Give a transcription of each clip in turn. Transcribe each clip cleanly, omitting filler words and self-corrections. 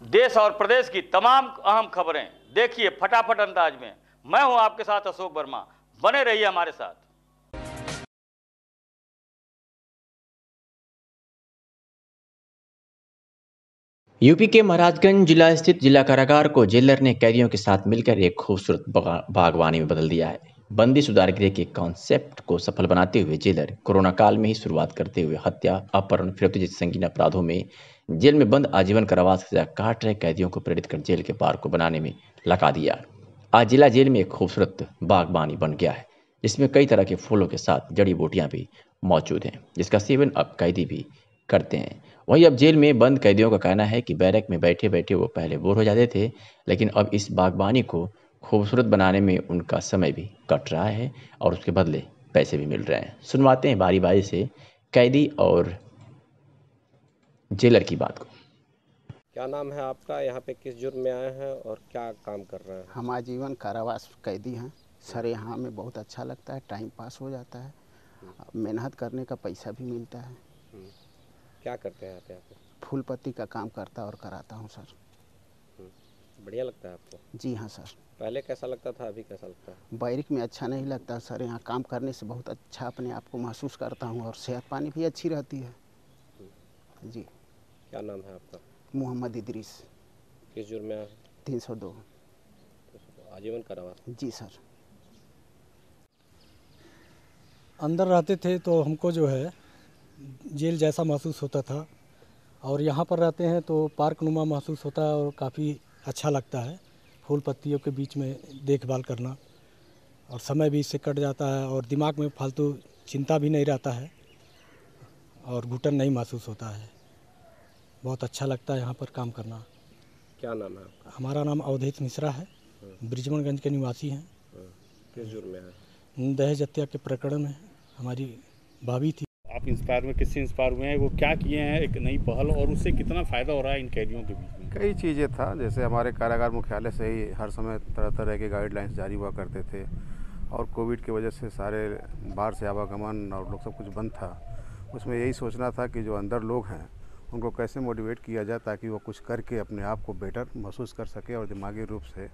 देश और प्रदेश की तमाम अहम खबरें देखिए फटाफट अंदाज में। मैं हूं आपके साथ अशोक वर्मा, बने रहिए हमारे साथ। यूपी के महाराजगंज जिला स्थित जिला कारागार को जेलर ने कैदियों के साथ मिलकर एक खूबसूरत बागवानी में बदल दिया है। बंदी सुधार गृह के कॉन्सेप्ट को सफल बनाते हुए जेलर कोरोना काल में ही शुरुआत करते हुए हत्या, अपहरण, फिरौती जैसे संगीन अपराधों में जेल में बंद आजीवन कारावास की सजा काट रहे कैदियों को प्रेरित कर जेल के पार्क को बनाने में लगा दिया। आज जिला जेल में एक खूबसूरत बागवानी बन गया है, जिसमें कई तरह के फूलों के साथ जड़ी बूटियां भी मौजूद हैं, जिसका सेवन अब कैदी भी करते हैं। वहीं अब जेल में बंद कैदियों का कहना है कि बैरक में बैठे बैठे वो पहले बोर हो जाते थे, लेकिन अब इस बागवानी को खूबसूरत बनाने में उनका समय भी कट रहा है और उसके बदले पैसे भी मिल रहे हैं। सुनवाते हैं बारी बारी से कैदी और जेलर की बात को। क्या नाम है आपका? यहाँ पे किस जुर्म में आए हैं और क्या काम कर रहे हैं? हम आजीवन कारावास कैदी हैं सर। यहाँ में बहुत अच्छा लगता है, टाइम पास हो जाता है, मेहनत करने का पैसा भी मिलता है। क्या करते हैं आप यहाँ पे? फूल पत्ती का काम करता और कराता हूँ सर। बढ़िया लगता है आपको? जी हाँ सर। पहले कैसा लगता था, अभी कैसा लगता है? बैरिक में अच्छा नहीं लगता सर। यहाँ काम करने से बहुत अच्छा अपने आप को महसूस करता हूँ और सेहत पानी भी अच्छी रहती है। जी। क्या नाम है आपका? मोहम्मद इदरीस। किस जुर्म में आए? 302। आजीवन कारावास? जी सर। अंदर रहते थे तो हमको जो है जेल जैसा महसूस होता था, और यहाँ पर रहते हैं तो पार्क नुमा महसूस होता है और काफ़ी अच्छा लगता है। फूल पत्तियों के बीच में देखभाल करना और समय भी इससे कट जाता है और दिमाग में फालतू चिंता भी नहीं रहता है और घुटन नहीं महसूस होता है। बहुत अच्छा लगता है यहाँ पर काम करना। क्या नाम है आपका? हमारा नाम अवधेश मिश्रा है, ब्रिजमनगंज के निवासी हैं। किस जुर्म में आए? दहेज हत्या के प्रकरण में हमारी भाभी थी। आप इंस्पायर में किससे इंस्पायर हुए हैं, वो क्या किए हैं एक नई पहल, और उससे कितना फ़ायदा हो रहा है इन कैदियों के बीच में? कई चीज़ें था, जैसे हमारे कारागार मुख्यालय से ही हर समय तरह तरह के गाइडलाइंस जारी हुआ करते थे और कोविड की वजह से सारे बाहर से आवागमन और लोग सब कुछ बंद था। उसमें यही सोचना था कि जो अंदर लोग हैं उनको कैसे मोटिवेट किया जाए ताकि वो कुछ करके अपने आप को बेटर महसूस कर सके और दिमागी रूप से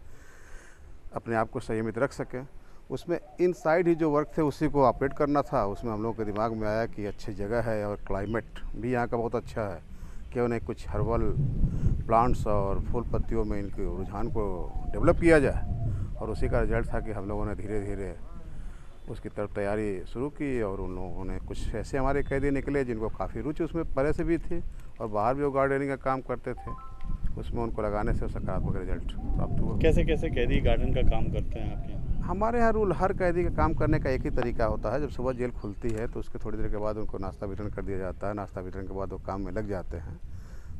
अपने आप को संयमित रख सकें। उसमें इनसाइड ही जो वर्क थे उसी को ऑपरेट करना था। उसमें हम लोगों के दिमाग में आया कि अच्छी जगह है और क्लाइमेट भी यहाँ का बहुत अच्छा है, क्यों नहीं कुछ हर्बल प्लांट्स और फूल पत्तियों में इनके रुझान को डेवलप किया जाए। और उसी का रिजल्ट था कि हम लोगों ने धीरे धीरे उसकी तरफ तैयारी शुरू की और उन लोगों ने कुछ ऐसे हमारे कैदी निकले जिनको काफ़ी रुचि उसमें पहले से भी थी और बाहर भी वो गार्डनिंग का काम करते थे। उसमें उनको लगाने से सकारात्मक रिजल्ट प्राप्त हुआ। कैसे कैसे कैदी गार्डन का काम करते हैं आपके यहाँ? हमारे यहाँ रूल, हर कैदी का काम करने का एक ही तरीका होता है। जब सुबह जेल खुलती है तो उसके थोड़ी देर के बाद उनको नाश्ता वितरण कर दिया जाता है। नाश्ता वितरण के बाद वो काम में लग जाते हैं।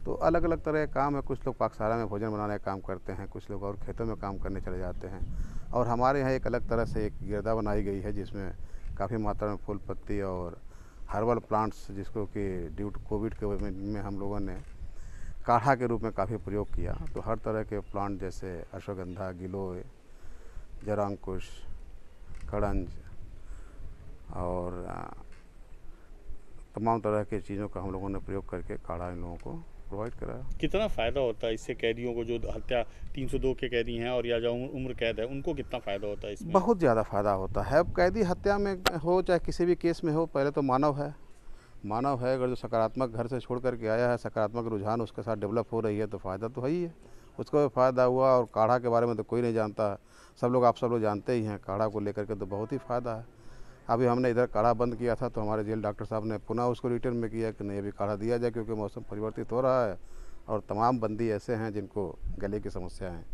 तो अलग अलग तरह के काम है। कुछ लोग पाकशाला में भोजन बनाने का काम करते हैं, कुछ लोग और खेतों में काम करने चले जाते हैं। और हमारे यहाँ एक अलग तरह से एक गिरदा बनाई गई है जिसमें काफ़ी मात्रा में फूल पत्ती और हर्बल प्लांट्स, जिसको कि ड्यू टू कोविड के में हम लोगों ने काढ़ा के रूप में काफ़ी प्रयोग किया। तो हर तरह के प्लांट जैसे अश्वगंधा, गिलोय, जरांकुश, कड़ंज और तमाम तरह के चीज़ों का हम लोगों ने प्रयोग करके काढ़ा इन लोगों को प्रोवाइड कराया। कितना फ़ायदा होता है इससे कैदियों को, जो हत्या 302 के कैदी हैं और या जो उम्र कैद है, उनको कितना फ़ायदा होता है इसमें? बहुत ज़्यादा फ़ायदा होता है। अब कैदी हत्या में हो चाहे किसी भी केस में हो, पहले तो मानव है। अगर जो सकारात्मक घर से छोड़ करके आया है, सकारात्मक रुझान उसके साथ डेवलप हो रही है तो फ़ायदा तो है ही है। उसको भी फ़ायदा हुआ। और काढ़ा के बारे में तो कोई नहीं जानता, सब लोग जानते ही हैं। काढ़ा को लेकर के तो बहुत ही फ़ायदा है। अभी हमने इधर काढ़ा बंद किया था तो हमारे जेल डॉक्टर साहब ने पुनः उसको रिटर्न में किया कि नहीं, अभी काढ़ा दिया जाए क्योंकि मौसम परिवर्तित हो रहा है और तमाम बंदी ऐसे हैं जिनको गले की समस्या है।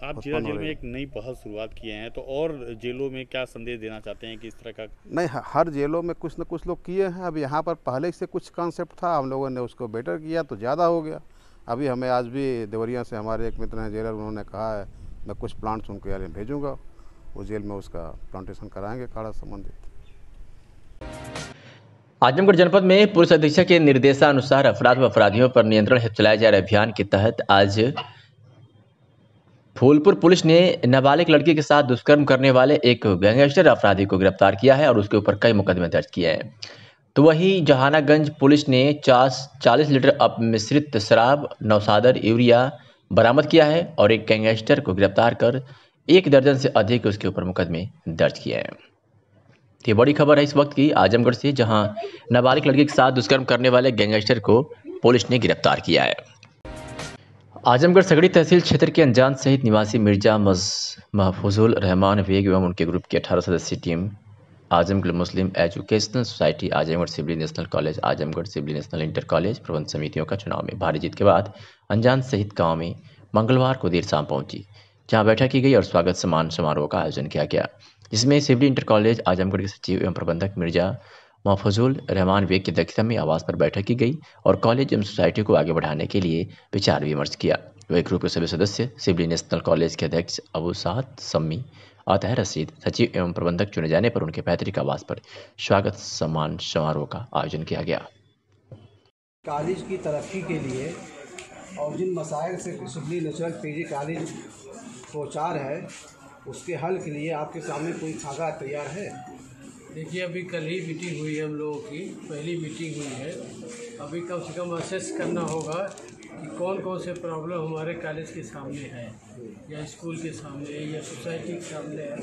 आप जिला जेल में एक नई पहल शुरुआत किए हैं, तो और जेलों में क्या संदेश देना चाहते हैं कि इस तरह का? नहीं, हर जेलों में कुछ न कुछ लोग किए हैं। अब यहाँ पर पहले से कुछ कॉन्सेप्ट था, हम लोगों ने उसको बेटर किया तो ज़्यादा हो गया। अभी हमें आज भी देवरिया से हमारे एक मित्र हैं जेलर, उन्होंने कहा है मैं कुछ प्लांट्स उनके यार भेजूँगा, वो जेल में उसका प्लांटेशन कराएँगे काढ़ा संबंधित। आजमगढ़ जनपद में पुलिस अधीक्षक के निर्देशानुसार अपराध व अपराधियों पर नियंत्रण हेतु चलाए जा रहे अभियान के तहत आज फूलपुर पुलिस ने नाबालिग लड़की के साथ दुष्कर्म करने वाले एक गैंगस्टर अपराधी को गिरफ्तार किया है और उसके ऊपर कई मुकदमे दर्ज किए हैं। तो वहीं जहानागंज पुलिस ने 40 लीटर अपमिश्रित शराब, नौसादर यूरिया बरामद किया है और एक गैंगस्टर को गिरफ्तार कर 1 दर्जन से अधिक उसके ऊपर मुकदमे दर्ज किए हैं। ये बड़ी खबर है इस वक्त की आजमगढ़ से, जहां नाबालिग लड़की के साथ दुष्कर्म करने वाले गैंगस्टर को पुलिस ने गिरफ्तार किया है। आजमगढ़ सगड़ी तहसील क्षेत्र के अनजान सहित निवासी मिर्जा महफूजुल रहमान बेग एवं उनके ग्रुप की 18 सदस्यीय team Azamgarh Muslim educational society, Azamgarh civil national college, Azamgarh civil national inter college प्रबंध समितियों का चुनाव में भारी जीत के बाद अनजान सहित गांव में मंगलवार को देर शाम पहुंची, जहां बैठक की गई और स्वागत सम्मान समारोह का आयोजन किया गया, जिसमें सिविल इंटर कॉलेज आजमगढ़ के सचिव एवं प्रबंधक मिर्जा महफूजुल रहमान बेग की अध्यक्षता में आवास पर बैठक की गई और कॉलेज एवं सोसाइटी को आगे बढ़ाने के लिए विचार विमर्श किया। वही ग्रुप के सभी सदस्य सिविल नेशनल कॉलेज के अध्यक्ष अबू साद सम्मी, अतहर रशीद, सचिव एवं प्रबंधक चुने जाने पर उनके पैतृक आवास पर स्वागत सम्मान समारोह का आयोजन किया गया। कॉलेज की तरक्की के लिए और जिन मसाइल से सिविल नेशनल पीजी कॉलेज को चार है, उसके हल के लिए आपके सामने कोई खाका तैयार है? देखिए, अभी कल ही मीटिंग हुई है, हम लोगों की पहली मीटिंग हुई है। अभी कम से कम असेस करना होगा कि कौन कौन से प्रॉब्लम हमारे कॉलेज के सामने है, या स्कूल के सामने है, या सोसाइटी के सामने है,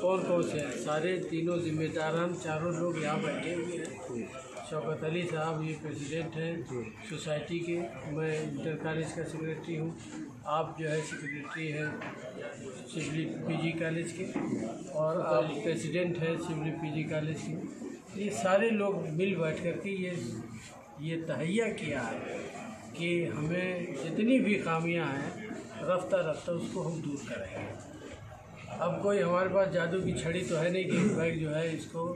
कौन कौन से हैं। सारे तीनों जिम्मेदार हम चारों लोग यहाँ बैठे हुए हैं। शौकत अली साहब ये प्रेसिडेंट हैं सोसाइटी के, मैं इंटर कॉलेज का सेक्रेटरी हूँ, आप जो है सेक्रेटरी हैं सिविल पीजी कॉलेज के, और आप प्रेसिडेंट हैं सिविल पीजी कॉलेज के। ये सारे लोग मिल बैठ कर के ये तहैया किया है कि हमें जितनी भी खामियां हैं रफ्ता रफ्ता उसको हम दूर करेंगे। अब कोई हमारे पास जादू की छड़ी तो है नहीं कि बैग जो है इसको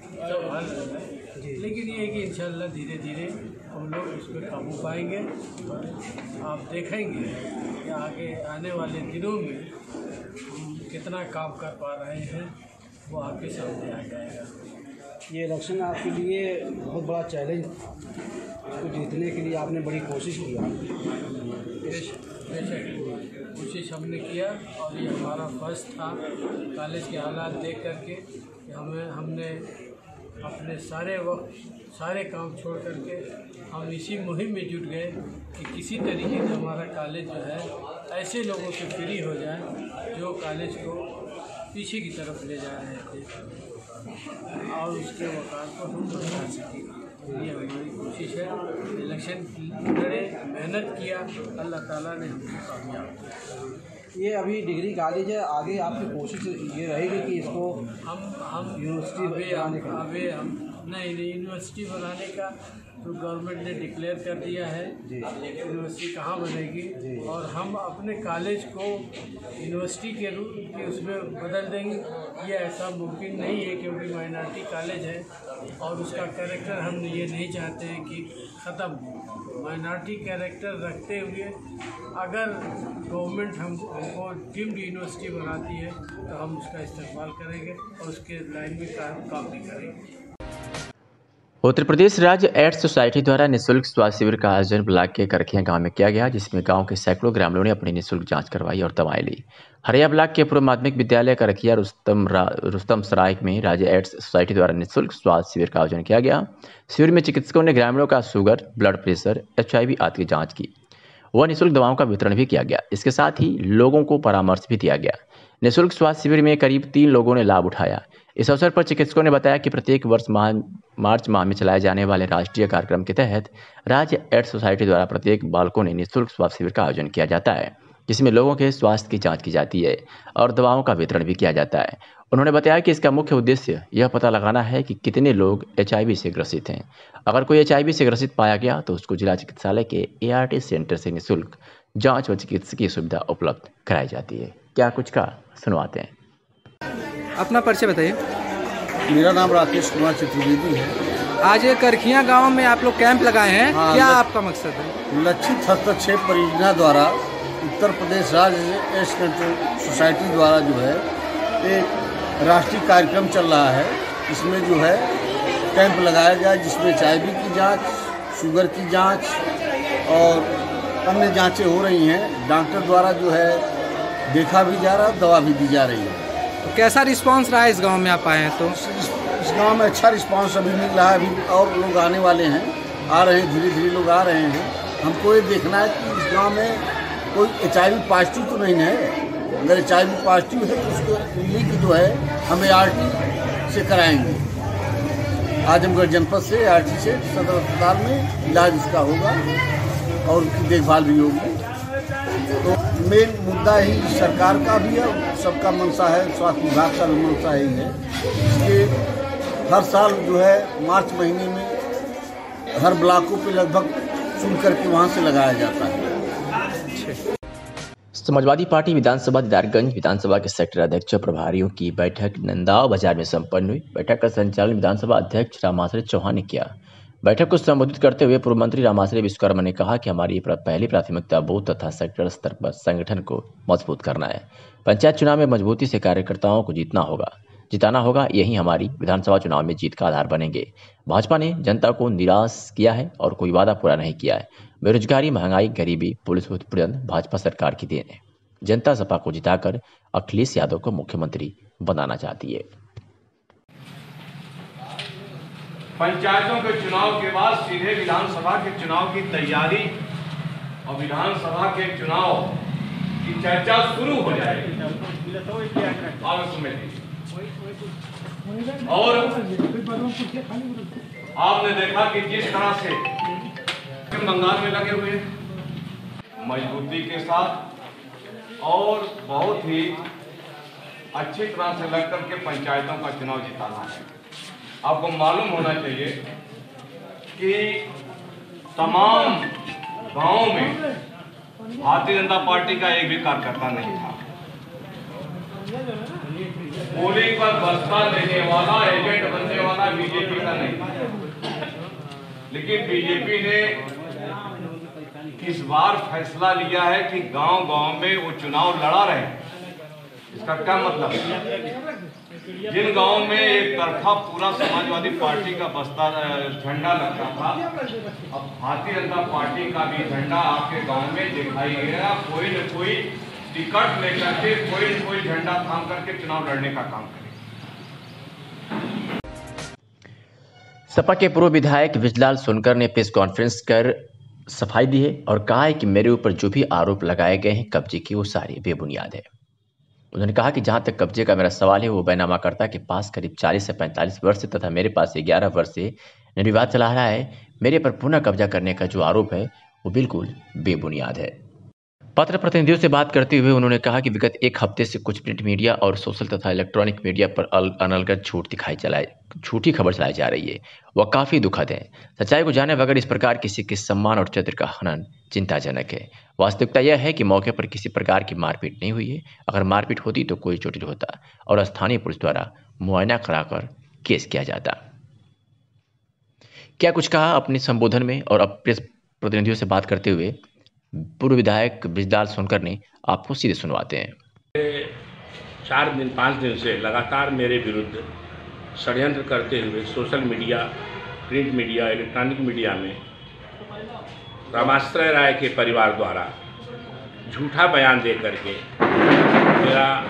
सब हल हो जाए, लेकिन ये है कि इंशाल्लाह धीरे धीरे हम लोग उस पर काबू पाएंगे और आप देखेंगे कि आगे आने वाले दिनों में हम कितना काम कर पा रहे हैं, वो आपके सामने आ जाएगा। ये इलेक्शन आपके लिए बहुत बड़ा चैलेंज, इसको जीतने के लिए आपने बड़ी कोशिश किया। बेशक कोशिश हमने किया और ये हमारा फर्स्ट था। कॉलेज के हालात देख करके हमने अपने सारे वक्त सारे काम छोड़ करके हम इसी मुहिम में जुट गए कि किसी तरीके से हमारा कॉलेज जो है ऐसे लोगों से फ्री हो जाए जो कॉलेज को पीछे की तरफ ले जा रहे थे और उसके वकार को हम बचा सकें। ये हमारी कोशिश है। इलेक्शन लड़े, मेहनत किया, अल्लाह ताला ने हमको कामयाब किया। ये अभी डिग्री कॉलेज है, आगे आपकी कोशिश ये रहेगी कि इसको हम यूनिवर्सिटी बनाने का नहीं यूनिवर्सिटी बनाने का तो गवर्नमेंट ने डिक्लेयर कर दिया है यूनिवर्सिटी कहाँ बनेगी, और हम अपने कॉलेज को यूनिवर्सिटी के रूप में उसमें बदल देंगे। ये ऐसा मुमकिन नहीं है क्योंकि माइनॉरिटी कॉलेज है और उसका कैरेक्टर हम ये नहीं चाहते हैं कि ख़त्म हो। माइनॉरिटी कैरेक्टर रखते हुए अगर गवर्नमेंट हमको डीम्ड यूनिवर्सिटी बनाती है तो हम उसका इस्तेमाल करेंगे और उसके लाइन में काम भी करेंगे। उत्तर प्रदेश राज्य एड्स सोसाइटी द्वारा निःशुल्क स्वास्थ्य शिविर का आयोजन ब्लॉक के करखियां गांव में किया गया, जिसमें गांव के सैकड़ों ग्रामीणों ने अपनी निःशुल्क जांच करवाई और दवाएं ली। हरिया ब्लॉक के पूर्व माध्यमिक विद्यालय करखिया रुस्तम सराय में राज्य एड्स सोसाइटी द्वारा निःशुल्क स्वास्थ्य शिविर का आयोजन किया गया। शिविर में चिकित्सकों ने ग्रामीणों का शुगर, ब्लड प्रेशर, HIV आदि की जाँच की व निःशुल्क दवाओं का वितरण भी किया गया। इसके साथ ही लोगों को परामर्श भी दिया गया। निःशुल्क स्वास्थ्य शिविर में करीब 3 लोगों ने लाभ उठाया। इस अवसर पर चिकित्सकों ने बताया कि प्रत्येक वर्ष मार्च माह में चलाए जाने वाले राष्ट्रीय कार्यक्रम के तहत राज्य एड्स सोसाइटी द्वारा प्रत्येक बालकों ने निःशुल्क स्वास्थ्य शिविर का आयोजन किया जाता है, जिसमें लोगों के स्वास्थ्य की जांच की जाती है और दवाओं का वितरण भी किया जाता है। उन्होंने बताया कि इसका मुख्य उद्देश्य यह पता लगाना है कि कितने लोग HIV से ग्रसित हैं। अगर कोई HIV से ग्रसित पाया गया तो उसको जिला चिकित्सालय के ART सेंटर से निःशुल्क जाँच व चिकित्सकीय सुविधा उपलब्ध कराई जाती है। क्या कुछ का सुनवाते हैं। अपना परिचय बताइए। मेरा नाम राकेश कुमार चतुर्वेदी है। आज ये करखिया गांव में आप लोग कैंप लगाए हैं, हाँ, क्या आपका मकसद है? लक्षित हस्तक्षेप परियोजना द्वारा उत्तर प्रदेश राज्य एड्स कंट्रोल सोसाइटी द्वारा जो है एक राष्ट्रीय कार्यक्रम चल रहा है। इसमें जो है कैंप लगाया गया, जिसमें HIV की जाँच, शुगर की जाँच और अन्य जाँचें हो रही हैं। डॉक्टर द्वारा जो है देखा भी जा रहा है, दवा भी दी जा रही है। तो कैसा रिस्पांस रहा है इस गांव में आप आए हैं तो? इस गांव में अच्छा रिस्पांस अभी मिल रहा है। अभी और लोग आने वाले हैं, आ रहे हैं, धीरे धीरे लोग आ रहे हैं। हमको ये देखना है कि इस गांव में कोई HIV पॉजिटिव तो नहीं है। अगर HIV पॉजिटिव है तो उसको लिंक जो है हम ART से कराएंगे। आजमगढ़ जनपद से ART से सदर अस्पताल में इलाज उसका होगा और उसकी देखभाल भी होगी। तो मेन मुद्दा ही सरकार का भी है, सबका मंशा है, स्वास्थ्य विभाग का भी मंशा ही है। इसलिए हर साल जो है मार्च महीने में हर ब्लॉकों पे लगभग चुन करके वहाँ से लगाया जाता है। समाजवादी पार्टी विधानसभा दीदारगंज विधानसभा के सेक्टर अध्यक्ष प्रभारियों की बैठक नंदाव बाजार में संपन्न हुई। बैठक का संचालन विधानसभा अध्यक्ष रामाश्रय चौहान ने किया। बैठक को संबोधित करते हुए पूर्व मंत्री रामाश्रय विश्वकर्मा ने कहा कि हमारी पहली प्राथमिकता बूथ तथा सेक्टर स्तर पर संगठन को मजबूत करना है। पंचायत चुनाव में मजबूती से कार्यकर्ताओं को जिताना होगा, यही हमारी विधानसभा चुनाव में जीत का आधार बनेंगे। भाजपा ने जनता को निराश किया है और कोई वादा पूरा नहीं किया है। बेरोजगारी, महंगाई, गरीबी, पुलिस उत्पीड़न भाजपा सरकार की देन है। जनता सपा को जिताकर अखिलेश यादव को मुख्यमंत्री बनाना चाहती है। पंचायतों के चुनाव के बाद सीधे विधानसभा के चुनाव की तैयारी और विधानसभा के चुनाव की चर्चा शुरू हो जाएगी। और आपने देखा कि जिस तरह से बंगाल में लगे हुए मजबूती के साथ और बहुत ही अच्छी तरह से लग करके पंचायतों का चुनाव जिताना है। आपको मालूम होना चाहिए कि तमाम गांवों में भारतीय जनता पार्टी का एक भी कार्यकर्ता नहीं था। पोलिंग पर बस्ता लेने वाला, एजेंट बनने वाला बीजेपी का नहीं था। लेकिन बीजेपी ने इस बार फैसला लिया है कि गांव-गांव में वो चुनाव लड़ा रहे हैं। इसका क्या मतलब है? जिन गांव में एक तरफा पूरा समाजवादी पार्टी का बस्ता झंडा लगता था, अब भारतीय जनता पार्टी का भी झंडा आपके गांव में दिखाई देगा। कोई न कोई टिकट लेकर के कोई न कोई झंडा थाम करके चुनाव लड़ने का काम करे। सपा के पूर्व विधायक विजलाल सोनकर ने प्रेस कॉन्फ्रेंस कर सफाई दी है और कहा है कि मेरे ऊपर जो भी आरोप लगाए गए हैं कब्जे की, वो सारे बेबुनियाद है। उन्होंने कहा कि जहां तक कब्जे का मेरा सवाल है, वो बैनामाकर्ता के पास करीब 40 से 45 वर्ष से तथा मेरे पास 11 वर्ष से निर्विवाद चला रहा है। मेरे पर पुनः कब्जा करने का जो आरोप है वो बिल्कुल बेबुनियाद है। पत्र प्रतिनिधियों से बात करते हुए उन्होंने कहा कि विगत एक हफ्ते से कुछ प्रिंट मीडिया और सोशल तथा इलेक्ट्रॉनिक मीडिया पर अनलगत झूठी खबर चलाई जा रही है, वह काफ़ी दुखद है। सच्चाई को जाने बगैर इस प्रकार किसी के सम्मान और चरित्र का हनन चिंताजनक है। वास्तविकता यह है कि मौके पर किसी प्रकार की मारपीट नहीं हुई है। अगर मारपीट होती तो कोई चोटिल होता और स्थानीय पुलिस द्वारा मुआयना कराकर केस किया जाता। क्या कुछ कहा अपने संबोधन में और अब प्रेस प्रतिनिधियों से बात करते हुए पूर्व विधायक विजलाल सोनकर ने, आपको सीधे सुनवाते हैं। 4-5 दिन से लगातार मेरे विरुद्ध षड्यंत्र करते हुए social media, print media, electronic media में रामाश्रय राय के परिवार द्वारा झूठा बयान दे करके मेरा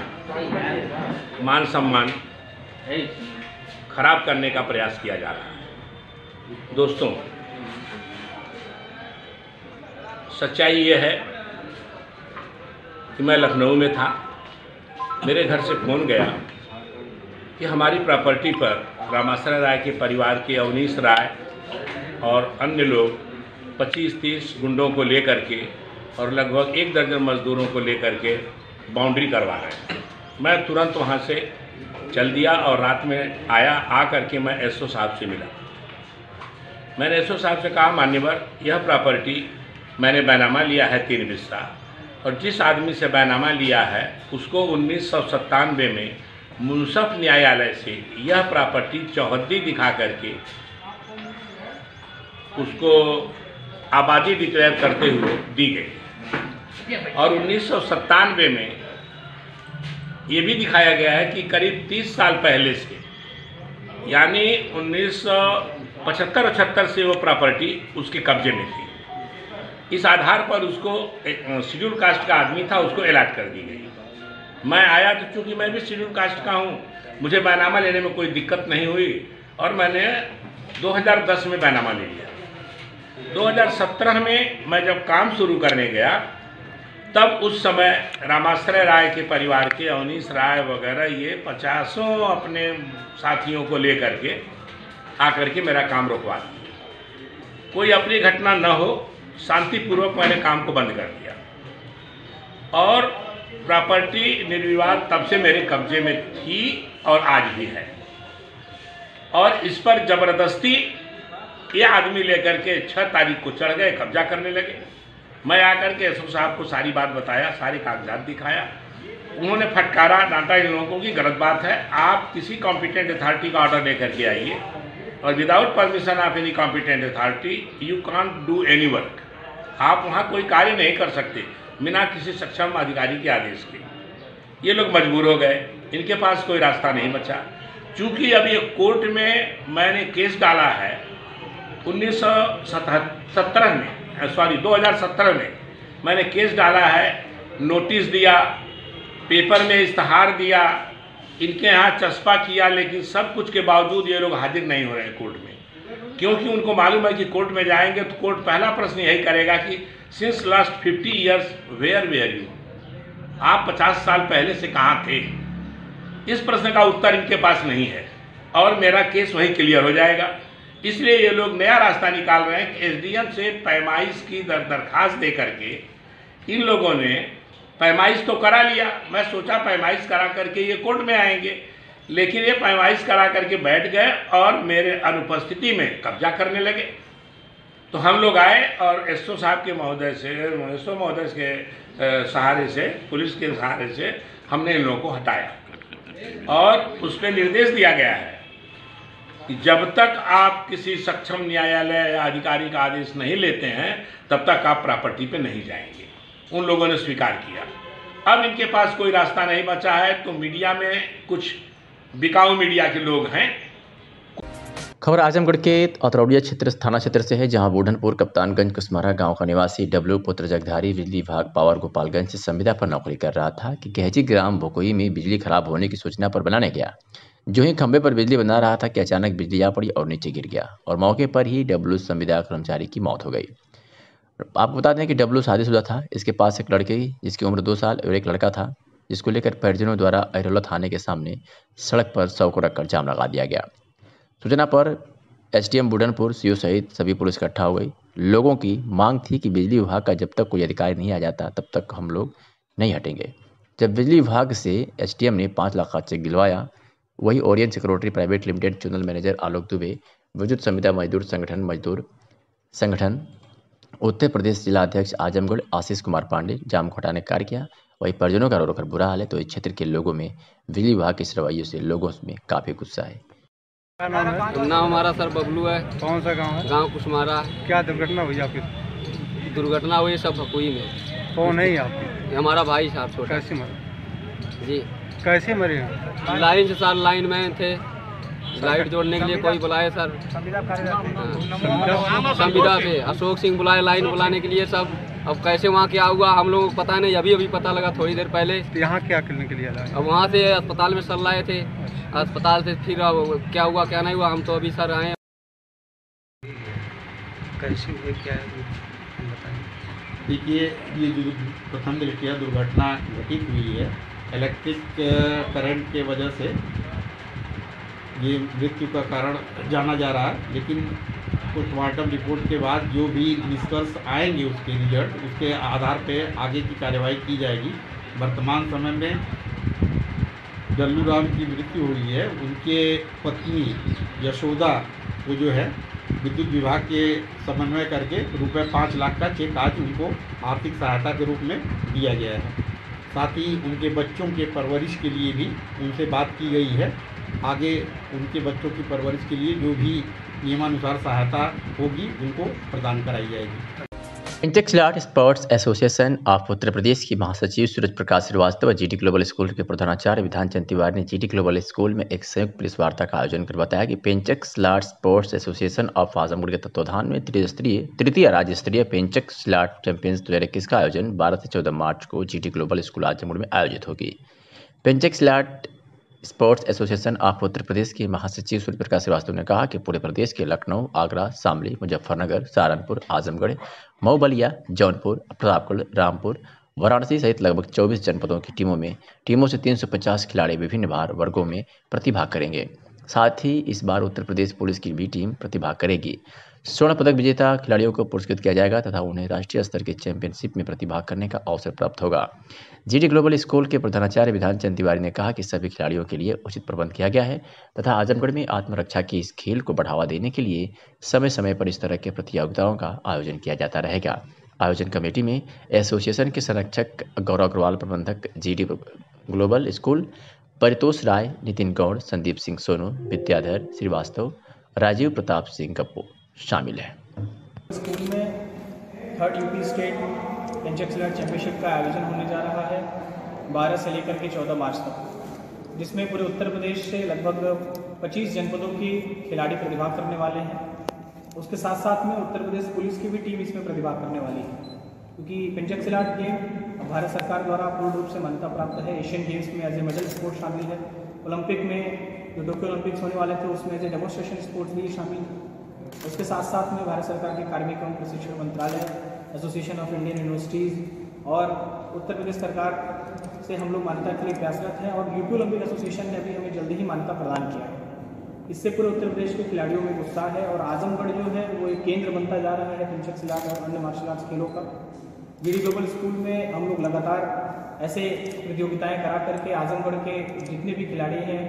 मान सम्मान खराब करने का प्रयास किया जा रहा है। दोस्तों, सच्चाई ये है कि मैं लखनऊ में था। मेरे घर से फ़ोन गया कि हमारी प्रॉपर्टी पर रामाश्रय राय के परिवार के अवनीश राय और अन्य लोग 25-30 गुंडों को लेकर के और लगभग 1 दर्जन मजदूरों को लेकर के बाउंड्री करवा रहे हैं। मैं तुरंत वहाँ से चल दिया और रात में आ करके मैं एसओ साहब से मिला। मैंने एसओ साहब से कहा, मान्यवर, यह प्रॉपर्टी मैंने बैनामा लिया है 3 बिस्सा, और जिस आदमी से बैनामा लिया है उसको 1997 में मुंसफ न्यायालय से यह प्रॉपर्टी चौहद्दी दिखा करके उसको आबादी डिक्लेयर करते हुए दी गई। और 1997 में ये भी दिखाया गया है कि करीब 30 साल पहले से, यानी 1975-76 से वो प्रॉपर्टी उसके कब्जे में थी। इस आधार पर उसको शेड्यूल कास्ट का आदमी था, उसको अलॉट कर दी गई। मैं आया तो चूँकि मैं भी शेड्यूल कास्ट का हूँ, मुझे बैनामा लेने में कोई दिक्कत नहीं हुई और मैंने 2010 में बैनामा ले लिया। 2017 में मैं जब काम शुरू करने गया तब उस समय रामाश्रय राय के परिवार के अवनीश राय वगैरह ये 50 अपने साथियों को लेकर के आकर के मेरा काम रोकवा दिया। कोई अपनी घटना न हो, शांतिपूर्वक मैंने काम को बंद कर दिया और प्रॉपर्टी निर्विवाद तब से मेरे कब्जे में थी और आज भी है। और इस पर जबरदस्ती ये आदमी लेकर के 6 तारीख को चढ़ गए, कब्जा करने लगे। मैं आकर के एसओ साहब को सारी बात बताया, सारे कागजात दिखाया। उन्होंने फटकारा, डांटा इन लोगों की गलत बात है, आप किसी कॉम्पिटेंट अथॉरिटी का ऑर्डर लेकर के आइए और without permission of any competent authority you can't do any work. आप वहाँ कोई कार्य नहीं कर सकते बिना किसी सक्षम अधिकारी के आदेश के। ये लोग मजबूर हो गए, इनके पास कोई रास्ता नहीं बचा। चूँकि अभी कोर्ट में मैंने केस डाला है 2017 में मैंने केस डाला है, नोटिस दिया, पेपर में इश्तहार दिया, इनके यहाँ चस्पा किया, लेकिन सब कुछ के बावजूद ये लोग हाजिर नहीं हो रहे हैं कोर्ट में। क्योंकि उनको मालूम है कि कोर्ट में जाएंगे तो कोर्ट पहला प्रश्न यही करेगा कि since last 50 years where were you, आप 50 साल पहले से कहाँ थे। इस प्रश्न का उत्तर इनके पास नहीं है और मेरा केस वही क्लियर हो जाएगा। इसलिए ये लोग नया रास्ता निकाल रहे हैं कि एसडीएम से पैमाइश की दरखास्त दे करके इन लोगों ने पैमाइश तो करा लिया। मैं सोचा पैमाइश करा करके ये कोर्ट में आएंगे, लेकिन ये पैमाइश करा करके बैठ गए और मेरे अनुपस्थिति में कब्जा करने लगे। तो हम लोग आए और एसओ साहब के महोदय से, एसओ महोदय के सहारे से, पुलिस के सहारे से हमने इन लोगों को हटाया और उस पर निर्देश दिया गया है कि जब तक आप किसी सक्षम न्यायालय या अधिकारी का आदेश नहीं लेते हैं तब तक आप प्रॉपर्टी पे नहीं जाएंगे। उन लोगों ने स्वीकार किया। अब इनके पास कोई रास्ता नहीं बचा है तो मीडिया में कुछ बिकाऊ मीडिया के लोग हैं। खबर आजमगढ़ के अतरौड़िया क्षेत्र थाना क्षेत्र से है, जहां बूढ़नपुर कप्तानगंज कुसमारा गांव का निवासी डब्लू पुत्र जगधारी बिजली विभाग पावर गोपालगंज से संविदा पर नौकरी कर रहा था कि गहजी ग्राम भोकोई में बिजली खराब होने की सूचना पर बनाने गया। जो ही खंभे पर बिजली बना रहा था कि अचानक बिजली आ पड़ी और नीचे गिर गया और मौके पर ही डब्लू संविदा कर्मचारी की मौत हो गई। आपको बता दें कि डब्लू शादीशुदा था। इसके पास एक लड़की जिसकी उम्र 2 साल और एक लड़का था, जिसको लेकर परिजनों द्वारा अहिरोला थाने के सामने सड़क पर शव को रखकर जाम लगा दिया गया। सूचना पर एसडीएम बूढ़नपुर सीओ सहित सभी पुलिस इकट्ठा हो गई। लोगों की मांग थी कि बिजली विभाग का जब तक कोई अधिकारी नहीं आ जाता तब तक हम लोग नहीं हटेंगे। जब बिजली विभाग से एसडीएम ने 5 लाख का चेक दिलवाया, वही Orient security private limited general manager Alok Dubey, वजूद संविदा मजदूर संगठन उत्तर प्रदेश जिला अध्यक्ष आजमगढ़ आशीष कुमार पांडे जाम को हटाने का कार्य किया। वही परिजनों का रो रो कर बुरा हाल है तो इस क्षेत्र के लोगों में बिजली विभाग के इस रवैये से लोगों में काफ़ी गुस्सा है। नाम हमारा सर बबलू है। कौन सा गांव है? गांव कुसमारा। क्या दुर्घटना हुई आपकी? दुर्घटना हुई सब भकुई में। कौन है आपकी? हमारा भाई साहब छोटा। कैसे मरे? जी कैसे मरे? लाइन से सर, लाइन मैन थे, लाइट जोड़ने के लिए कोई बुलाए सर, संविदा से अशोक सिंह बुलाए लाइन बुलाने के लिए सब। अब कैसे वहाँ क्या हुआ हम लोगों को पता नहीं, अभी पता लगा थोड़ी देर पहले। तो यहाँ क्या करने के लिए आए? अब वहाँ से अस्पताल में सर लाए थे, अस्पताल से फिर क्या हुआ क्या नहीं हुआ हम तो अभी सर आए। कैसे हुए क्या देखिए, ये जो प्रथम दृष्टया दुर्घटना घटित हुई है इलेक्ट्रिक करंट के वजह से, ये मृत्यु का कारण जाना जा रहा है। लेकिन पोस्टमार्टम रिपोर्ट के बाद जो भी निष्कर्ष आएंगे उसके रिजल्ट, उसके आधार पे आगे की कार्यवाही की जाएगी। वर्तमान समय में डल्लू राम की मृत्यु हुई है, उनके पत्नी यशोदा को जो है विद्युत विभाग के समन्वय करके रुपये 5 लाख का चेक आज उनको आर्थिक सहायता के रूप में दिया गया है। साथ ही उनके बच्चों के परवरिश के लिए भी उनसे बात की गई है। आगे उनके बच्चों की परवरिश के लिए जो भी नियमानुसार सहायता होगी उनको प्रदान कराई जाएगी। पेंचेक्स लाट sports association of Uttar Pradesh की महासचिव सूरज प्रकाश श्रीवास्तव और जीटी ग्लोबल स्कूल के प्रधानाचार्य विधान चंद तिवारी ने जीटी ग्लोबल स्कूल में एक संयुक्त प्रेस वार्ता का आयोजन कर बताया कि पेंचेक्स लाट स्पोर्ट्स एसोसिएशन ऑफ आजमगढ़ के तत्वाधान में तृतीय राज्य स्तरीय पेंचेक्स लाट चैंपियंस 2021 का आयोजन 12 से 14 मार्च को जीटी ग्लोबल स्कूल आजमगढ़ में आयोजित होगी। पेंचेक्स लाट sports association of Uttar Pradesh के महासचिव सूर्य प्रकाश श्रीवास्तव ने कहा कि पूरे प्रदेश के लखनऊ, आगरा, शामली, मुजफ्फरनगर, सहारनपुर, आजमगढ़, मऊ, बलिया, जौनपुर, प्रतापगढ़, रामपुर वाराणसी सहित लगभग 24 जनपदों की टीमों से 350 खिलाड़ी विभिन्न भार वर्गों में प्रतिभाग करेंगे। साथ ही इस बार उत्तर प्रदेश पुलिस की भी टीम प्रतिभाग करेगी। स्वर्ण पदक विजेता खिलाड़ियों को पुरस्कृत किया जाएगा तथा उन्हें राष्ट्रीय स्तर के चैंपियनशिप में प्रतिभाग करने का अवसर प्राप्त होगा। जीडी ग्लोबल स्कूल के प्रधानाचार्य विधान चंद तिवारी ने कहा कि सभी खिलाड़ियों के लिए उचित प्रबंध किया गया है तथा आजमगढ़ में आत्मरक्षा की इस खेल को बढ़ावा देने के लिए समय समय पर इस तरह के प्रतियोगिताओं का आयोजन किया जाता रहेगा। आयोजन कमेटी में एसोसिएशन के संरक्षक गौरव अग्रवाल, प्रबंधक जीडी ग्लोबल स्कूल परितोष राय, नितिन गौड़, संदीप सिंह सोनू, विद्याधर श्रीवास्तव, राजीव प्रताप सिंह कप्पू शामिल है। स्कूल में 3rd यूपी स्टेट पेंचेक्सिलर चैंपियनशिप का आयोजन होने जा रहा है 12 से लेकर के 14 मार्च तक, जिसमें पूरे उत्तर प्रदेश से लगभग 25 जनपदों की खिलाड़ी प्रतिभाग करने वाले हैं। उसके साथ साथ में उत्तर प्रदेश पुलिस की भी टीम इसमें प्रतिभाग करने वाली है, क्योंकि पेंचेक्सिलर गेम भारत सरकार द्वारा पूर्ण रूप से मान्यता प्राप्त है। एशियन गेम्स में एज ए मेडल स्पोर्ट शामिल है। ओलंपिक में जो टोक्यो ओलंपिक्स होने वाले थे उसमें एज ए डेमोन्स्ट्रेशन स्पोर्ट्स भी शामिल है। उसके साथ साथ में भारत सरकार के कार्मिक एवं प्रशिक्षण मंत्रालय, एसोसिएशन ऑफ इंडियन यूनिवर्सिटीज़ और उत्तर प्रदेश सरकार से हम लोग मान्यता के लिए प्रयासरत हैं और यूपी ओलंपिक एसोसिएशन ने अभी हमें जल्दी ही मान्यता प्रदान किया है। इससे पूरे उत्तर प्रदेश के खिलाड़ियों में उत्साह है और आजमगढ़ जो है वो एक केंद्र बनता जा रहा है पेंचेक्सिलर और अन्य मार्शल आर्ट्स खेलों का। जीडी ग्लोबल स्कूल में हम लोग लगातार ऐसे प्रतियोगिताएं करा करके आजमगढ़ के जितने भी खिलाड़ी हैं,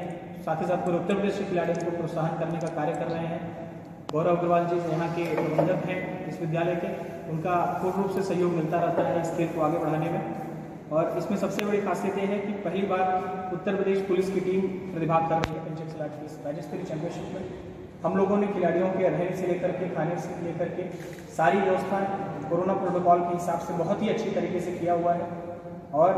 साथ ही साथ पूरे उत्तर प्रदेश के खिलाड़ियों को प्रोत्साहन करने का कार्य कर रहे हैं। गौरव अग्रवाल जी यहाँ के प्रबंधक हैं इस विद्यालय के, उनका पूर्ण रूप से सहयोग मिलता रहता है इस खेल को आगे बढ़ाने में। और इसमें सबसे बड़ी खासियत ये है कि पहली बार उत्तर प्रदेश पुलिस की टीम प्रतिभाग कर रही है पेंचेक्सिलर की इस राज्य स्तरीय चैंपियनशिप में। हम लोगों ने खिलाड़ियों के रहने से लेकर के खाने से लेकर के सारी व्यवस्थाएं कोरोना प्रोटोकॉल के हिसाब से बहुत ही अच्छी तरीके से किया हुआ है और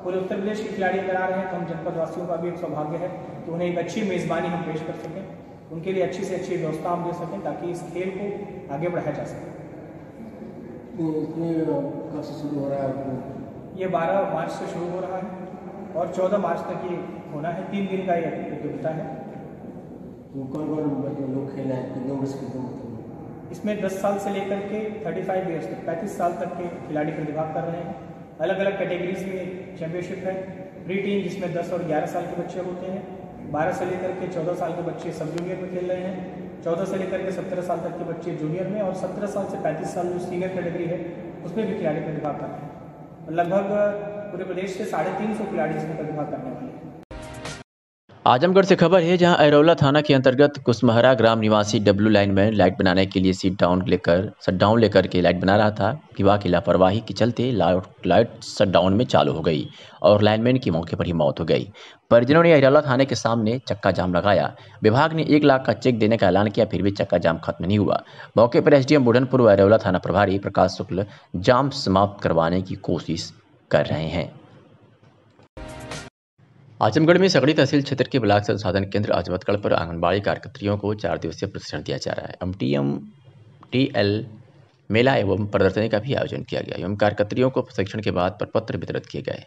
पूरे उत्तर प्रदेश के खिलाड़ी अगर आ रहे हैं तो हम जनपद वासियों का भी एक सौभाग्य है कि उन्हें एक अच्छी मेज़बानी हम पेश कर सकें, उनके लिए अच्छी से अच्छी व्यवस्था हम दे सकें ताकि इस खेल को आगे बढ़ाया जा सके। कब से शुरू हो रहा है? ये 12 मार्च से शुरू हो रहा है और 14 मार्च तक ये होना है। 3 दिन का ये प्रतियोगिता है। कौन कौन लोग खेल रहे हैं? कितने उम्र से कितने उम्र? इसमें 10 साल से लेकर के 35 ईयर्स तक 35 साल तक के खिलाड़ी प्रतिभाग कर रहे हैं। अलग अलग कैटेगरीज में चैंपियनशिप है। प्री टीम जिसमें 10 और 11 साल के बच्चे होते हैं, 12 से लेकर के 14 साल के बच्चे सब जूनियर में खेल रहे हैं, 14 से लेकर के 17 साल तक के बच्चे जूनियर में और 17 साल से 35 साल जो सीनियर कैटेगरी है उसमें भी खिलाड़ी प्रतिभाग कर रहे हैं। लगभग पूरे प्रदेश से 350 खिलाड़ी इसमें प्रतिभाग करने वाले हैं। आजमगढ़ से खबर है, जहां अरौला थाना के अंतर्गत कुसमहरा ग्राम निवासी डब्लू लाइनमैन लाइट बनाने के लिए शटडाउन लेकर के लाइट बना रहा था। विभाग की लापरवाही के चलते लाइट शटडाउन में चालू हो गई और लाइनमैन की मौके पर ही मौत हो गई। परिजनों ने अरौला थाने के सामने चक्का जाम लगाया। विभाग ने 1 लाख का चेक देने का ऐलान किया, फिर भी चक्का जाम खत्म नहीं हुआ। मौके पर एसडीएम बुढ़नपुर व अरौला थाना प्रभारी प्रकाश शुक्ल जाम समाप्त करवाने की कोशिश कर रहे हैं। आजमगढ़ में सकड़ी तहसील क्षेत्र के ब्लॉक संसाधन केंद्र आजमतगढ़ पर आंगनबाड़ी कार्यकर्तियों को 4 दिवसीय प्रशिक्षण दिया जा रहा है। MTM-TL मेला एवं प्रदर्शनी का भी आयोजन किया गया एवं कार्यकर्तियों को प्रशिक्षण के बाद प्रपत्र वितरित किए गए।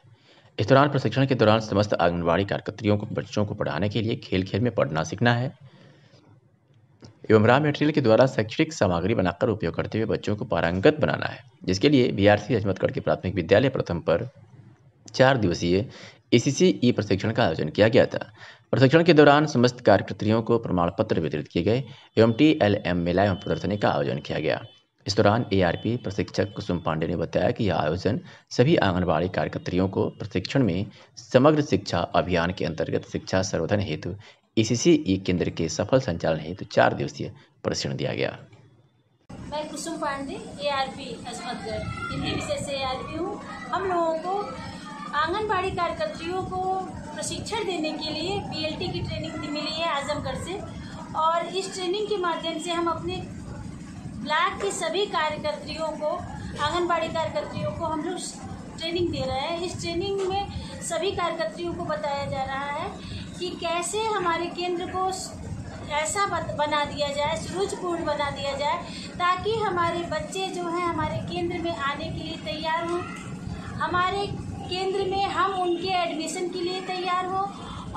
इस दौरान प्रशिक्षण के दौरान समस्त आंगनबाड़ी कार्यकर्तियों को बच्चों को पढ़ाने के लिए खेल खेल में पढ़ना सीखना है एवं रॉ मटेरियल के द्वारा शैक्षणिक सामग्री बनाकर उपयोग करते हुए बच्चों को पारंगत बनाना है, जिसके लिए BRC आजमतगढ़ के प्राथमिक विद्यालय प्रथम पर 4 दिवसीय ECC प्रशिक्षण का आयोजन किया गया था। प्रशिक्षण के दौरान समस्त कार्यकर्तियों को प्रमाण पत्र वितरित किए गए एवं TLM मेला एवं प्रदर्शनी का आयोजन किया गया। इस दौरान ARP प्रशिक्षक कुसुम पांडे ने बताया कि यह आयोजन सभी आंगनबाड़ी कार्यकर्तियों को प्रशिक्षण में समग्र शिक्षा अभियान के अंतर्गत शिक्षा संवर्धन हेतु ECC केंद्र के सफल संचालन हेतु 4 दिवसीय प्रशिक्षण दिया गया। मैं कुसुम पांडे ARP अजमतगढ़ हिंदी विषय से ARP हूँ। हम लोगों को आंगनबाड़ी कार्यकर्तियों को प्रशिक्षण देने के लिए BLT की ट्रेनिंग मिली है आजमगढ़ से और इस ट्रेनिंग के माध्यम से हम अपने ब्लॉक की सभी कार्यकर्तियों को आंगनबाड़ी कार्यकर्तियों को हम लोग ट्रेनिंग दे रहे हैं। इस ट्रेनिंग में सभी कार्यकर्तियों को बताया जा रहा है कि कैसे हमारे केंद्र को ऐसा बना दिया जाए, सुरुचिपूर्ण बना दिया जाए ताकि हमारे बच्चे जो हैं हमारे केंद्र में आने के लिए तैयार हों, हमारे केंद्र में हम उनके एडमिशन के लिए तैयार हो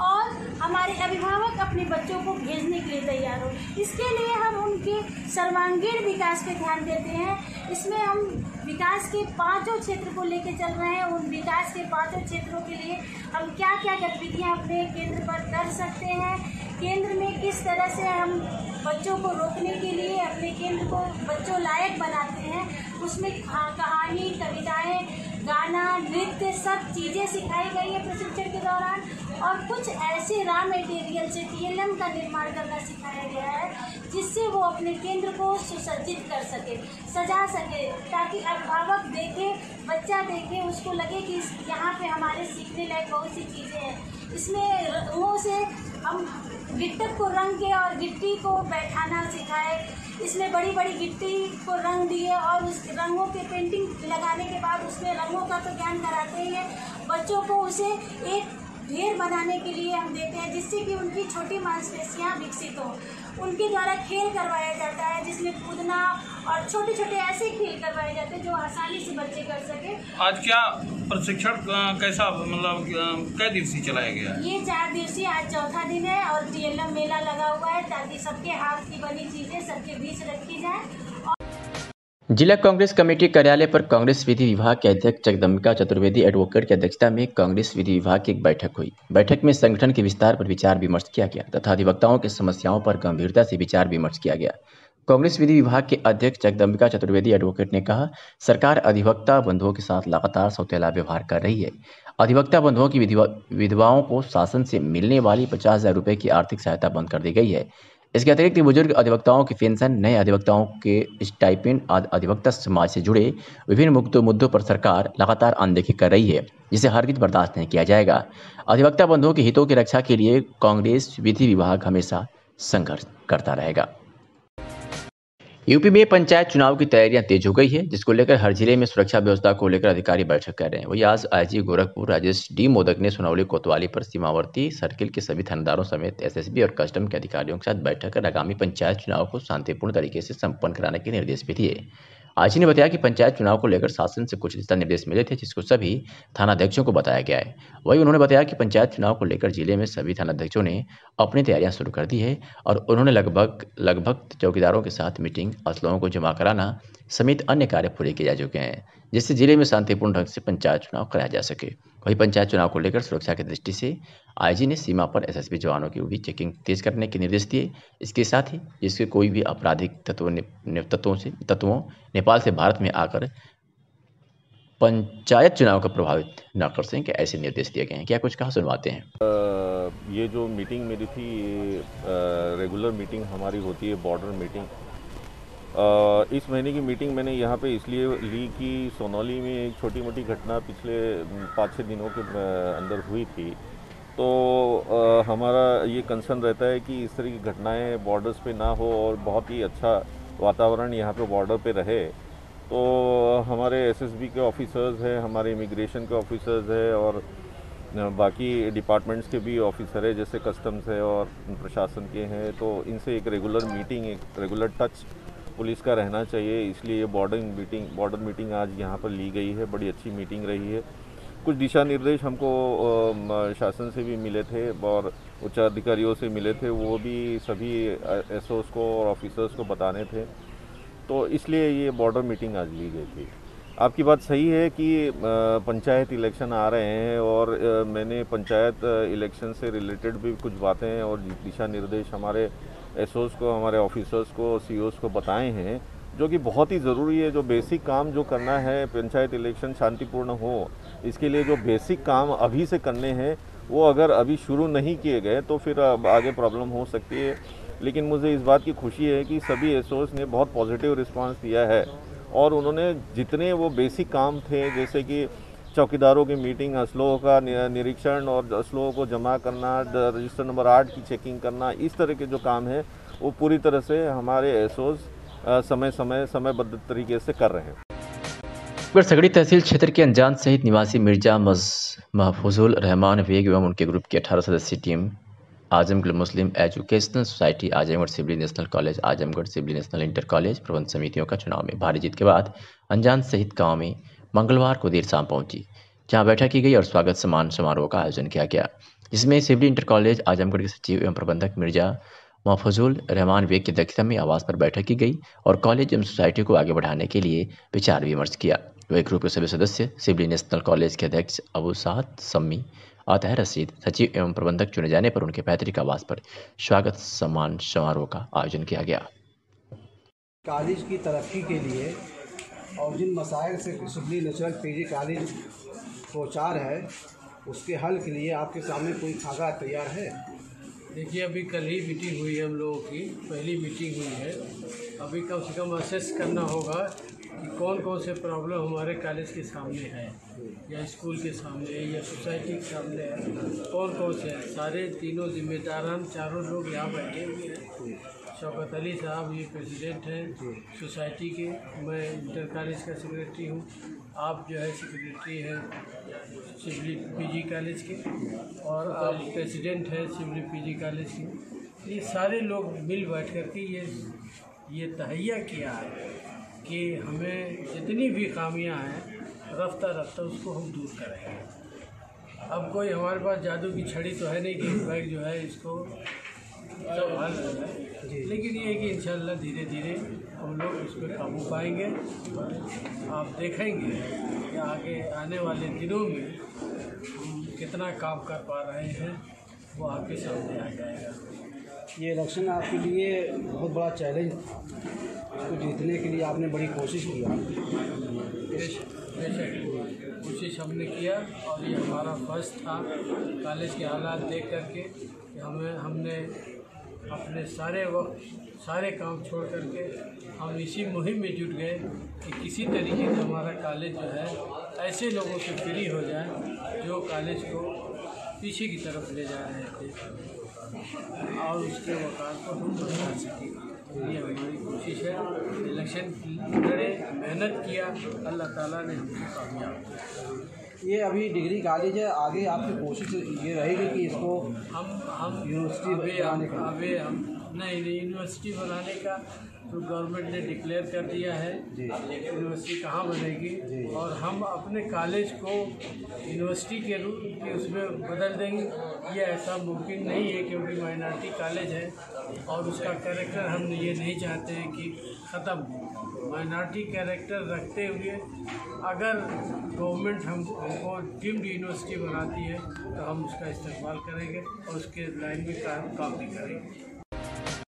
और हमारे अभिभावक अपने बच्चों को भेजने के लिए तैयार हो। इसके लिए हम उनके सर्वांगीण विकास पे ध्यान देते हैं। इसमें हम विकास के 5 क्षेत्र को लेकर चल रहे हैं। उन विकास के 5 क्षेत्रों के लिए हम क्या क्या गतिविधियां अपने केंद्र पर कर सकते हैं, केंद्र में किस तरह से हम बच्चों को रोकने के लिए अपने केंद्र को बच्चों लायक बनाते हैं, उसमें कहानी, कविताएं, गाना, नृत्य सब चीज़ें सिखाई गई है प्रशिक्षण के दौरान। और कुछ ऐसे रॉ मटेरियल से TLM का निर्माण करना सिखाया गया है जिससे वो अपने केंद्र को सुसज्जित कर सके, सजा सके, ताकि अभिभावक देखे, बच्चा देखे, उसको लगे कि यहाँ पे हमारे सीखने लायक बहुत सी चीज़ें हैं। इसमें रंगों से हम गिट्टक को रंग के और गिट्टी को बैठाना सिखाए। इसमें बड़ी बड़ी गिट्टी को रंग दिए और उस रंगों के पेंटिंग लगाने के बाद उसमें रंगों का तो ज्ञान कराते ही है, बच्चों को उसे एक ढेर बनाने के लिए हम देते हैं जिससे कि उनकी छोटी मांसपेशियां विकसित हो। उनके द्वारा खेल करवाया जाता है जिसमें कूदना और छोटे छोटे ऐसे खेल करवाए जाते हैं जो आसानी से बच्चे कर सके। आज क्या प्रशिक्षण कैसा, मतलब कै दिवसीय चलाया गया है? ये 4 दिवसीय, आज चौथा दिन है और TLM मेला लगा हुआ है ताकि सबके हाथ की बनी चीजें सबके बीच रखी जाए। जिला कांग्रेस कमेटी कार्यालय पर कांग्रेस विधि विभाग के अध्यक्ष जगदम्बिका चतुर्वेदी एडवोकेट की अध्यक्षता में कांग्रेस विधि विभाग की एक बैठक हुई। बैठक में संगठन के विस्तार पर विचार विमर्श किया गया तथा अधिवक्ताओं की समस्याओं पर गंभीरता से विचार विमर्श किया गया। कांग्रेस विधि विभाग के अध्यक्ष जगदम्बिका चतुर्वेदी एडवोकेट ने कहा, सरकार अधिवक्ता बंधुओं के साथ लगातार सौतेला व्यवहार कर रही है। अधिवक्ता बंधुओं की विधवाओं को शासन से मिलने वाली 50,000 रुपये की आर्थिक सहायता बंद कर दी गई है। इसके अतिरिक्त बुजुर्ग अधिवक्ताओं की पेंशन, नए अधिवक्ताओं के स्टाइपेंड आदि अधिवक्ता समाज से जुड़े विभिन्न मुद्दों पर सरकार लगातार अनदेखी कर रही है, जिसे हरगिज बर्दाश्त नहीं किया जाएगा। अधिवक्ता बंधुओं के हितों की रक्षा के लिए कांग्रेस विधि विभाग हमेशा संघर्ष करता रहेगा। यूपी में पंचायत चुनाव की तैयारियां तेज हो गई है, जिसको लेकर हर जिले में सुरक्षा व्यवस्था को लेकर अधिकारी बैठक कर रहे हैं। वही आज आईजी गोरखपुर राजेश डी मोदक ने सुनौली कोतवाली पर सीमावर्ती सर्किल के सभी थानेदारों समेत SSB और कस्टम के अधिकारियों के साथ बैठक कर आगामी पंचायत चुनाव को शांतिपूर्ण तरीके से संपन्न कराने के निर्देश भी दिए। आईजी ने बताया कि पंचायत चुनाव को लेकर शासन से कुछ दिशा निर्देश मिले थे, जिसको सभी थानाध्यक्षों को बताया गया है। वही उन्होंने बताया कि पंचायत चुनाव को लेकर जिले में सभी थानाध्यक्षों ने अपनी तैयारियां शुरू कर दी है और उन्होंने लगभग चौकीदारों के साथ मीटिंग, असलों को जमा कराना समेत अन्य कार्य पूरे किए जा चुके हैं, जिससे जिले में शांतिपूर्ण ढंग से पंचायत चुनाव कराया जा सके। वही पंचायत चुनाव को लेकर सुरक्षा की दृष्टि से आईजी ने सीमा पर SSB जवानों की भी चेकिंग तेज करने के निर्देश दिए। इसके साथ ही जिसके कोई भी आपराधिक तत्वों नेपाल से भारत में आकर पंचायत चुनाव को प्रभावित न कर सकें, ऐसे निर्देश दिए गए हैं। क्या कुछ कहा, सुनवाते हैं। ये जो मीटिंग मेरी थी, रेगुलर मीटिंग हमारी होती है, बॉर्डर मीटिंग। इस महीने की मीटिंग मैंने यहाँ पे इसलिए ली कि सोनौली में एक छोटी मोटी घटना पिछले 5-6 दिनों के अंदर हुई थी, तो हमारा ये कंसर्न रहता है कि इस तरह की घटनाएं बॉर्डर्स पे ना हो और बहुत ही अच्छा वातावरण यहाँ पे बॉर्डर पे रहे। तो हमारे SSB के ऑफिसर्स हैं, हमारे इमिग्रेशन के ऑफिसर्स हैं और बाकी डिपार्टमेंट्स के भी ऑफिसर है, जैसे कस्टम्स है और प्रशासन के हैं, तो इनसे एक रेगुलर मीटिंग, एक रेगुलर टच पुलिस का रहना चाहिए। इसलिए ये बॉर्डर मीटिंग आज यहाँ पर ली गई है। बड़ी अच्छी मीटिंग रही है। कुछ दिशा निर्देश हमको शासन से भी मिले थे और उच्च अधिकारियों से मिले थे, वो भी सभी SOs को और ऑफिसर्स को बताने थे, तो इसलिए ये बॉर्डर मीटिंग आज ली गई थी। आपकी बात सही है कि पंचायत इलेक्शन आ रहे हैं और मैंने पंचायत इलेक्शन से रिलेटेड भी कुछ बातें और दिशा निर्देश हमारे SOs को, हमारे ऑफिसर्स को, COs को बताए हैं, जो कि बहुत ही ज़रूरी है। जो बेसिक काम जो करना है, पंचायत इलेक्शन शांतिपूर्ण हो, इसके लिए जो बेसिक काम अभी से करने हैं, वो अगर अभी शुरू नहीं किए गए तो फिर आगे प्रॉब्लम हो सकती है। लेकिन मुझे इस बात की खुशी है कि सभी SOs ने बहुत पॉजिटिव रिस्पांस दिया है और उन्होंने जितने वो बेसिक काम थे, जैसे कि चौकीदारों की मीटिंग, असलों का निरीक्षण और असलों को जमा करना, रजिस्टर नंबर 8 की चेकिंग करना, इस तरह के जो काम है वो पूरी तरह से हमारे SOs समयबद्ध तरीके से कर रहे हैं। सगड़ी तहसील क्षेत्र के अनजान सहित निवासी मिर्जा महफूजुल रहमान बेग एवं उनके ग्रुप की 18 सदस्यीय team Azamgarh Muslim educational society, Azamgarh civil national college, Azamgarh civil national inter college प्रबंध समितियों का चुनाव में भारी जीत के बाद अनजान सहित गाँव में मंगलवार को देर शाम पहुंची, जहां बैठक की गई और स्वागत सम्मान समारोह का आयोजन किया गया, जिसमें सिविल इंटर कॉलेज आजमगढ़ के सचिव एवं प्रबंधक मिर्जा महफूजुल रहमान बेग की अध्यक्षता में आवास पर बैठक की गई और कॉलेज एवं सोसाइटी को आगे बढ़ाने के लिए विचार विमर्श किया। वही ग्रुप के सभी सदस्य सिवली नेशनल कॉलेज के अध्यक्ष अबू साद सम्मी, अतहर रशीद, सचिव एवं प्रबंधक चुने जाने पर उनके पैतृक आवास पर स्वागत सम्मान समारोह का आयोजन किया गया। कॉलेज की तरक्की के लिए और जिन मसाइल से सिवली नेचुरल पीजी कॉलेज दो-चार है, उसके हल के लिए आपके सामने कोई खाका तैयार है? देखिए, अभी कल ही मीटिंग हुई है, हम लोगों की पहली मीटिंग हुई है। अभी कम से कम असेस करना होगा कि कौन कौन से प्रॉब्लम हमारे कॉलेज के सामने है, या स्कूल के सामने है, या सोसाइटी के सामने है, कौन कौन से हैं। सारे तीनों जिम्मेदार हम चारों लोग यहाँ बैठे हुए हैं। शौकत अली साहब ये प्रेसिडेंट हैं सोसाइटी के, मैं इंटर कॉलेज का सेक्रेटरी हूँ, आप जो है सेक्रेटरी हैं सिवली पीजी कॉलेज के, और आप प्रेसिडेंट हैं सिवली पीजी कॉलेज के। ये सारे लोग मिल बैठ कर के ये तहैया किया है कि हमें जितनी भी खामियां हैं रफ्ता रफ्ता उसको हम दूर करेंगे। अब कोई हमारे पास जादू की छड़ी तो है नहीं कि बैग जो है इसको सब हल हो जाए, लेकिन ये है कि इंशाल्लाह धीरे धीरे हम लोग उस पर काबू पाएंगे। आप देखेंगे कि आगे आने वाले दिनों में हम कितना काम कर पा रहे हैं, वो आपके सामने आ जाएगा। ये इलेक्शन आपके लिए बहुत बड़ा चैलेंज, इसको जीतने के लिए आपने बड़ी कोशिश किया। बेशक कोशिश हमने किया और ये हमारा फर्स्ट था। कॉलेज के हालात देख करके कि हमने अपने सारे वक्त सारे काम छोड़ करके हम इसी मुहिम में जुट गए कि किसी तरीके से हमारा कॉलेज जो है ऐसे लोगों से फ्री हो जाए जो कॉलेज को पीछे की तरफ ले जा रहे थे और उसके वकार को हम बढ़ा सकें। ये हमारी कोशिश है। इलेक्शन लड़े, मेहनत किया, अल्लाह ताला ने हमको कामयाब किया। ये अभी डिग्री कॉलेज है, आगे आपकी कोशिश ये रहेगी कि इसको हम यूनिवर्सिटी बनाने का यूनिवर्सिटी बनाने का तो गवर्नमेंट ने डिक्लेयर कर दिया है यूनिवर्सिटी कहाँ बनेगी, और हम अपने कॉलेज को यूनिवर्सिटी के रूप में उसमें बदल देंगे। ये ऐसा मुमकिन नहीं है क्योंकि माइनॉरिटी कॉलेज है और उसका कैरेक्टर हम ये नहीं चाहते हैं कि ख़त्म हो। माइनॉरिटी कैरेक्टर रखते हुए अगर गवर्नमेंट हमको डीम्ड यूनिवर्सिटी बनाती है तो हम उसका इस्तेमाल करेंगे और उसके लाइन में काम भी करेंगे।